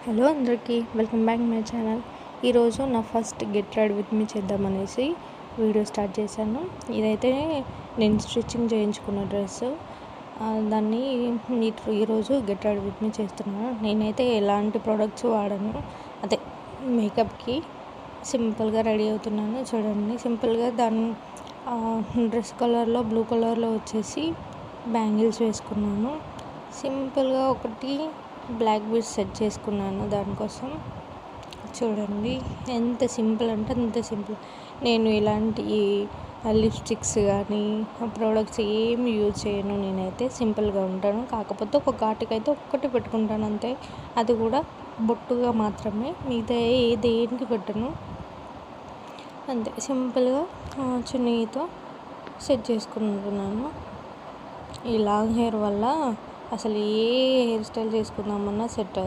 Hello అందరికీ welcome back my channel. ఈరోజు నా first get ready with me చేద్దామనేసి వీడియో స్టార్ట్ చేశాను. ఇదైతే నేను స్టిచ్చింగ్ చేయించుకున్న డ్రెస్. దాన్ని ఈరోజు గెట్ రెడీ విత్ మీ చేస్తున్నాను. నేనైతే ఎలాంటి ప్రోడక్ట్స్ వాడను, అదే మేకప్కి సింపుల్గా రెడీ అవుతున్నాను. చూడండి, సింపుల్గా దాన్ని డ్రెస్ కలర్లో బ్లూ కలర్లో వచ్చేసి బ్యాంగిల్స్ వేసుకున్నాను. సింపుల్గా ఒకటి బ్లాక్ బీడ్స్ సెట్ చేసుకున్నాను. దానికోసం చూడండి ఎంత సింపుల్ అంటే అంత సింపుల్. నేను ఇలాంటి లిప్స్టిక్స్ కానీ ప్రోడక్ట్స్ ఏమి యూజ్ చేయను. నేనైతే సింపుల్గా ఉంటాను. కాకపోతే ఒక ఘాటుకైతే ఒక్కటి పెట్టుకుంటాను అంతే, అది కూడా బొట్టుగా మాత్రమే. మిగతా దేనికి పెట్టను అంతే. సింపుల్గా చున్నీతో సెట్ చేసుకుంటున్నాను. ఈ లాంగ్ హెయిర్ వల్ల అసలు ఏ హెయిర్ స్టైల్ చేసుకుందామన్నా సెట్